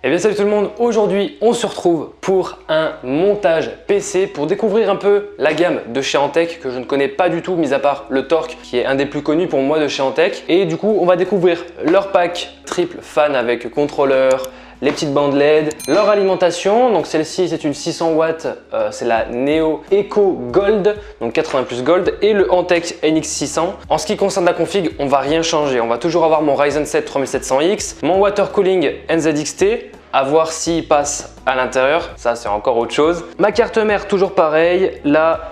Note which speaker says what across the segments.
Speaker 1: Eh bien salut tout le monde, aujourd'hui on se retrouve pour un montage PC pour découvrir un peu la gamme de chez Antec que je ne connais pas du tout, mis à part le Torque qui est un des plus connus pour moi de chez Antec. Et du coup on va découvrir leur pack triple fan avec contrôleur, les petites bandes LED, leur alimentation. Donc celle-ci c'est une 600 watts, c'est la Neo Eco Gold, donc 80 plus Gold, et le Antec NX600. En ce qui concerne la config, on va rien changer, on va toujours avoir mon Ryzen 7 3700X, mon water cooling NZXT, à voir s'il passe à l'intérieur, ça c'est encore autre chose. Ma carte mère toujours pareil, la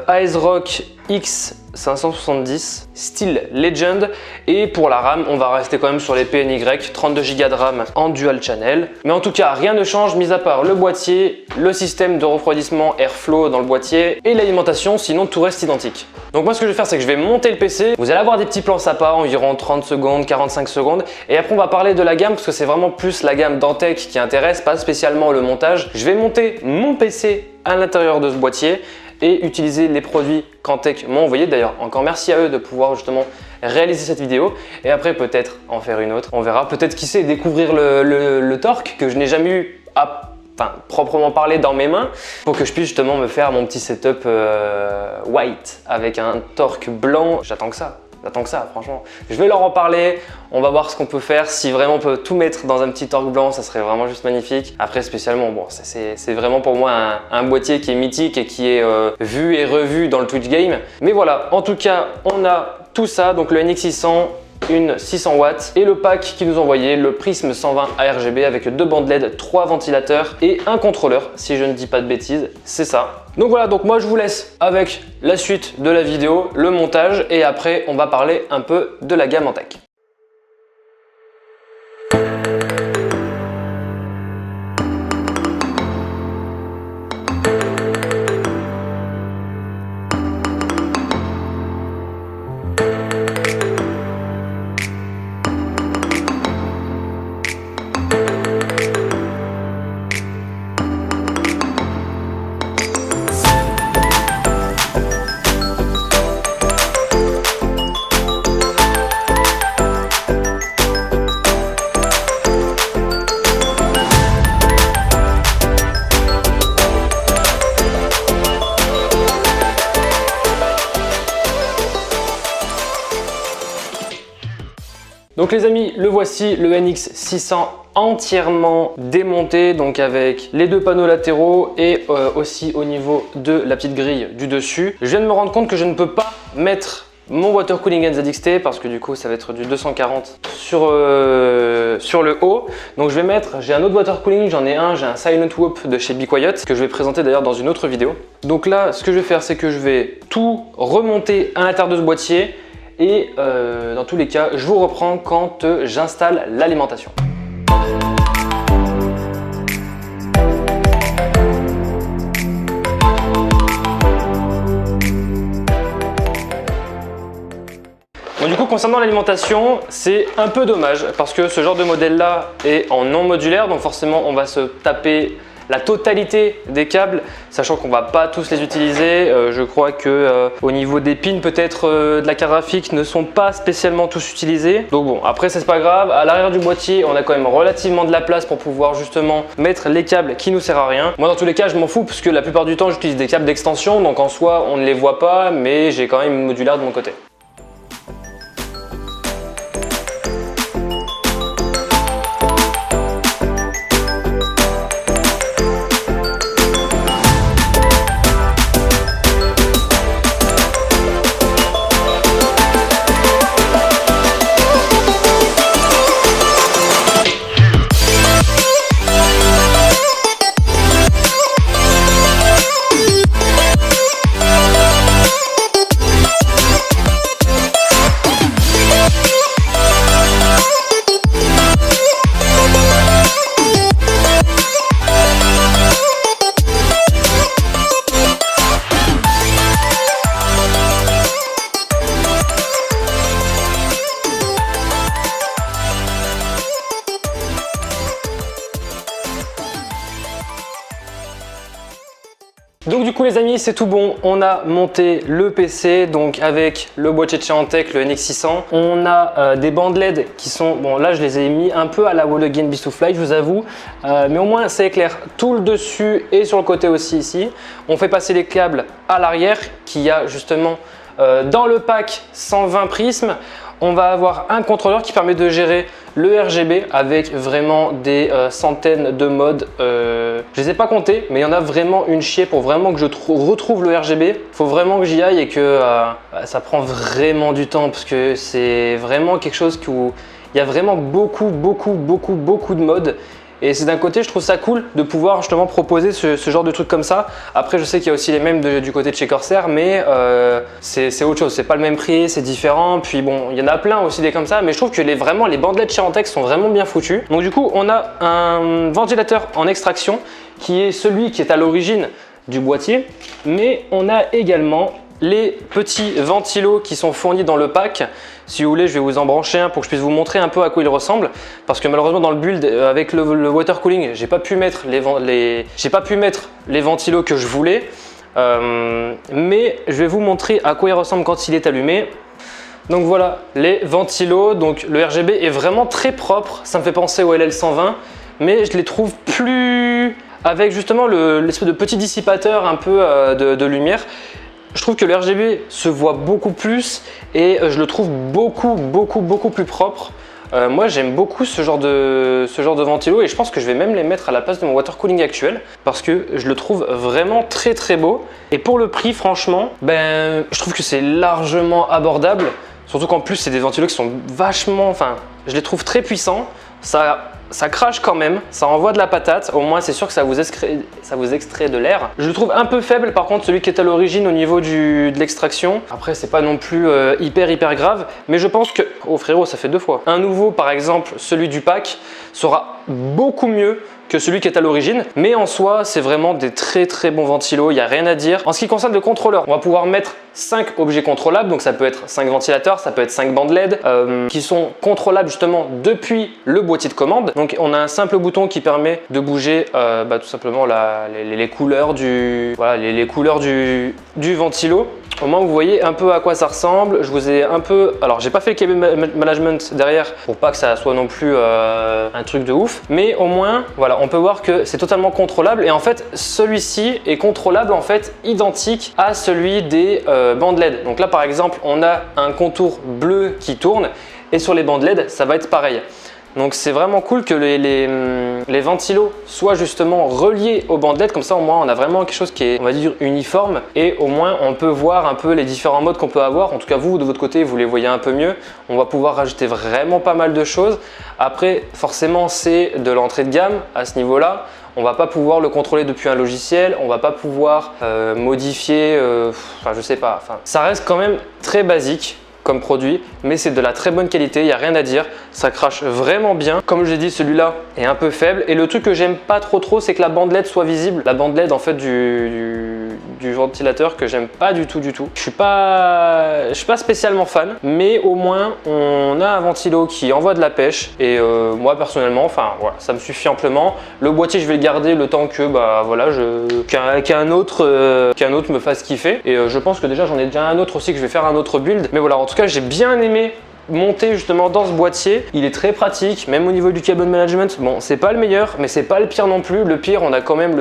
Speaker 1: ASRock X570 Steel Legend, et pour la RAM on va rester quand même sur les PNY, 32 Go de RAM en dual channel. Mais en tout cas rien ne change mis à part le boîtier, le système de refroidissement Airflow dans le boîtier et l'alimentation, sinon tout reste identique. Donc moi ce que je vais faire c'est que je vais monter le PC, vous allez avoir des petits plans sympas, environ 30 secondes, 45 secondes, et après on va parler de la gamme parce que c'est vraiment plus la gamme d'Antec qui intéresse, pas spécialement le montage. Je vais monter mon PC à l'intérieur de ce boîtier et utiliser les produits qu'Antec m'ont envoyés. D'ailleurs, encore merci à eux de pouvoir justement réaliser cette vidéo et après peut-être en faire une autre. On verra, peut-être qui sait découvrir le Torque que je n'ai jamais eu à proprement parler dans mes mains pour que je puisse justement me faire mon petit setup white avec un Torque blanc. J'attends que ça, franchement. Je vais leur en parler, on va voir ce qu'on peut faire. Si vraiment on peut tout mettre dans un petit Torque blanc, ça serait vraiment juste magnifique. Après spécialement, bon, c'est vraiment pour moi un boîtier qui est mythique et qui est vu et revu dans le Twitch game. Mais voilà, en tout cas, on a tout ça, donc le NX600, une 600 watts et le pack qui nous envoyait, le Prism 120 ARGB avec 2 bandes LED, 3 ventilateurs et un contrôleur, si je ne dis pas de bêtises, c'est ça. Donc voilà, donc moi je vous laisse avec la suite de la vidéo, le montage, et après on va parler un peu de la gamme Antec. Donc les amis, le voici, le NX600 entièrement démonté, donc avec les 2 panneaux latéraux et aussi au niveau de la petite grille du dessus. Je viens de me rendre compte que je ne peux pas mettre mon water cooling NZXT parce que du coup ça va être du 240 sur le haut. Donc je vais mettre, j'ai un autre water cooling, j'en ai un, j'ai un Silent Whoop de chez Be Quiet que je vais présenter d'ailleurs dans une autre vidéo. Donc là ce que je vais faire c'est que je vais tout remonter à l'intérieur de ce boîtier. Et dans tous les cas, je vous reprends quand j'installe l'alimentation. Bon, du coup, concernant l'alimentation, c'est un peu dommage parce que ce genre de modèle-là est en non modulaire, donc forcément, on va se taper la totalité des câbles, sachant qu'on va pas tous les utiliser. Je crois que au niveau des pins peut-être de la carte graphique ne sont pas spécialement tous utilisés. Donc bon, après c'est pas grave. À l'arrière du boîtier, on a quand même relativement de la place pour pouvoir justement mettre les câbles qui nous servent à rien. Moi dans tous les cas, je m'en fous parce que la plupart du temps j'utilise des câbles d'extension, donc en soi on ne les voit pas, mais j'ai quand même une modulaire de mon côté. Donc du coup les amis, c'est tout bon, on a monté le PC donc avec le boîtier de chez Antec, le NX600. On a des bandes LED qui sont, bon là je les ai mis un peu à la wall again Beast to Fly, je vous avoue, mais au moins ça éclaire tout le dessus et sur le côté aussi ici. On fait passer les câbles à l'arrière qui a justement dans le pack 120 prismes. On va avoir un contrôleur qui permet de gérer le RGB avec vraiment des centaines de modes. Je les ai pas comptés, mais il y en a vraiment une chier pour vraiment que je retrouve le RGB. Il faut vraiment que j'y aille et que ça prend vraiment du temps parce que c'est vraiment quelque chose où il y a vraiment beaucoup de modes. Et c'est d'un côté, je trouve ça cool de pouvoir justement proposer ce genre de truc comme ça. Après, je sais qu'il y a aussi les mêmes du côté de chez Corsair, mais c'est autre chose. C'est pas le même prix, c'est différent. Puis bon, il y en a plein aussi des comme ça, mais je trouve que vraiment les bandelettes chez Antec sont vraiment bien foutues. Donc du coup, on a un ventilateur en extraction qui est celui qui est à l'origine du boîtier, mais on a également les petits ventilos qui sont fournis dans le pack. Si vous voulez, je vais vous en brancher un pour que je puisse vous montrer un peu à quoi il ressemble, parce que malheureusement dans le build avec le water cooling, j'ai pas pu mettre les ventilos que je voulais, mais je vais vous montrer à quoi il ressemble quand il est allumé. Donc voilà les ventilos, donc le RGB est vraiment très propre, ça me fait penser au LL120, mais je les trouve plus avec justement l'espèce de petit dissipateur un peu de lumière. Je trouve que le RGB se voit beaucoup plus et je le trouve beaucoup plus propre. Moi j'aime beaucoup ce genre de ventilo et je pense que je vais même les mettre à la place de mon water cooling actuel parce que je le trouve vraiment très beau. Et pour le prix franchement, je trouve que c'est largement abordable. Surtout qu'en plus c'est des ventilos qui sont vachement, enfin je les trouve très puissants. Ça crache quand même, ça envoie de la patate, au moins c'est sûr que ça vous extrait de l'air. Je le trouve un peu faible par contre celui qui est à l'origine au niveau de l'extraction. Après c'est pas non plus hyper grave, mais je pense que, oh frérot ça fait 2 fois. Un nouveau par exemple, celui du pack, sera beaucoup mieux que celui qui est à l'origine, mais en soi c'est vraiment des très bons ventilos, il n'y a rien à dire. En ce qui concerne le contrôleur, on va pouvoir mettre 5 objets contrôlables, donc ça peut être 5 ventilateurs, ça peut être 5 bandes LED qui sont contrôlables justement depuis le boîtier de commande. Donc on a un simple bouton qui permet de bouger tout simplement les couleurs les couleurs du ventilo. Au moins vous voyez un peu à quoi ça ressemble. Je vous ai un peu, alors j'ai pas fait le cable management derrière pour pas que ça soit non plus un truc de ouf, mais au moins voilà, on peut voir que c'est totalement contrôlable et en fait celui-ci est contrôlable en fait identique à celui des bandes LED. Donc là par exemple on a un contour bleu qui tourne et sur les bandes LED ça va être pareil. Donc c'est vraiment cool que les ventilos soient justement reliés aux bandes LED, comme ça au moins on a vraiment quelque chose qui est, on va dire, uniforme et au moins on peut voir un peu les différents modes qu'on peut avoir. En tout cas vous de votre côté vous les voyez un peu mieux, on va pouvoir rajouter vraiment pas mal de choses. Après forcément c'est de l'entrée de gamme à ce niveau là. On va pas pouvoir le contrôler depuis un logiciel, on va pas pouvoir modifier, enfin je sais pas, enfin ça reste quand même très basique comme produit, mais c'est de la très bonne qualité, il n'y a rien à dire, ça crache vraiment bien. Comme je l'ai dit, celui-là est un peu faible et le truc que j'aime pas trop, c'est que la bande LED soit visible. La bande LED en fait du ventilateur que j'aime pas du tout. Je suis pas spécialement fan, mais au moins on a un ventilo qui envoie de la pêche et moi personnellement, enfin voilà, ça me suffit amplement. Le boîtier je vais le garder le temps que qu'un autre me fasse kiffer et je pense que déjà j'en ai déjà un autre aussi que je vais faire un autre build, mais voilà, en tout cas j'ai bien aimé monter justement dans ce boîtier. Il est très pratique, même au niveau du cable management. Bon, c'est pas le meilleur, mais c'est pas le pire non plus. Le pire, on a quand même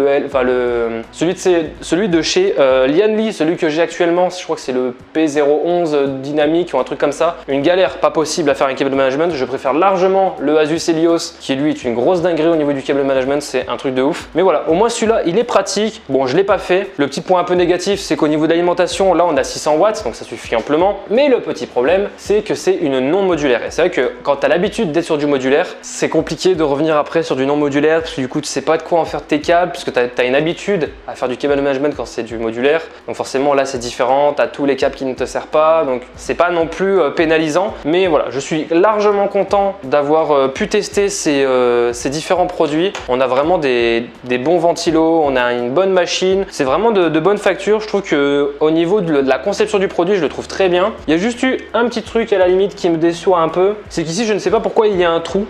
Speaker 1: celui de chez Lianli, celui que j'ai actuellement. Je crois que c'est le P011 dynamique ou un truc comme ça. Une galère pas possible à faire un cable management. Je préfère largement le Asus Helios, qui lui est une grosse dinguerie au niveau du cable management. C'est un truc de ouf. Mais voilà, au moins celui-là, il est pratique. Bon, je l'ai pas fait. Le petit point un peu négatif, c'est qu'au niveau d'alimentation, là, on a 600 watts, donc ça suffit amplement. Mais le petit problème, c'est que c'est une non modulaire. Et c'est vrai que quand tu as l'habitude d'être sur du modulaire, c'est compliqué de revenir après sur du non modulaire parce que du coup tu sais pas de quoi en faire tes câbles puisque tu as une habitude à faire du cable management quand c'est du modulaire. Donc forcément là c'est différent, tu as tous les câbles qui ne te servent pas, donc c'est pas non plus pénalisant. Mais voilà, je suis largement content d'avoir pu tester ces différents produits. On a vraiment des bons ventilos, on a une bonne machine, c'est vraiment de bonne facture. Je trouve que au niveau de la conception du produit, je le trouve très bien. Il y a juste eu un petit truc à la limite qui me déçoit un peu, c'est qu'ici je ne sais pas pourquoi il y a un trou.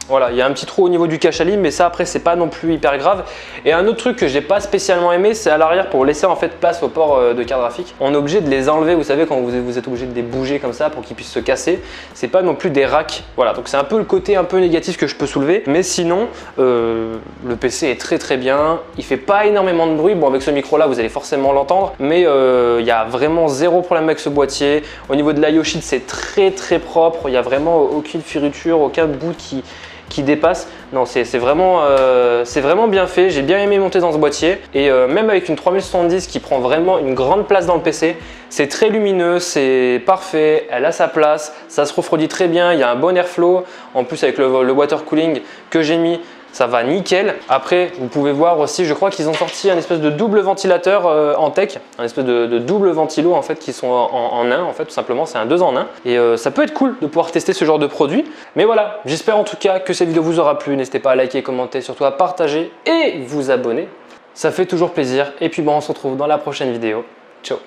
Speaker 1: Voilà, il y a un petit trou au niveau du cache à livre, mais ça après c'est pas non plus hyper grave. Et un autre truc que j'ai pas spécialement aimé, c'est à l'arrière pour laisser en fait place au port de carte graphique. On est obligé de les enlever, vous savez, quand vous êtes obligé de les bouger comme ça pour qu'ils puissent se casser. C'est pas non plus des racks. Voilà, donc c'est un peu le côté un peu négatif que je peux soulever. Mais sinon, le PC est très bien. Il fait pas énormément de bruit. Bon, avec ce micro là, vous allez forcément l'entendre, mais il y a vraiment zéro problème avec ce boîtier. Au niveau de l'IO-Shield, c'est très propre. Il y a vraiment aucune fioriture, aucun bout qui dépasse. Non, c'est vraiment bien fait. J'ai bien aimé monter dans ce boîtier et même avec une 3070 qui prend vraiment une grande place dans le PC, c'est très lumineux, c'est parfait, elle a sa place, ça se refroidit très bien, il y a un bon airflow. En plus avec le water cooling que j'ai mis, ça va nickel. Après, vous pouvez voir aussi, je crois qu'ils ont sorti un espèce de double ventilateur en tech, un espèce de double ventilo en fait qui sont en un en fait, tout simplement, c'est un 2 en 1. Et ça peut être cool de pouvoir tester ce genre de produit. Mais voilà, j'espère en tout cas que cette vidéo vous aura plu. N'hésitez pas à liker, commenter, surtout à partager et vous abonner. Ça fait toujours plaisir. Et puis bon, on se retrouve dans la prochaine vidéo. Ciao.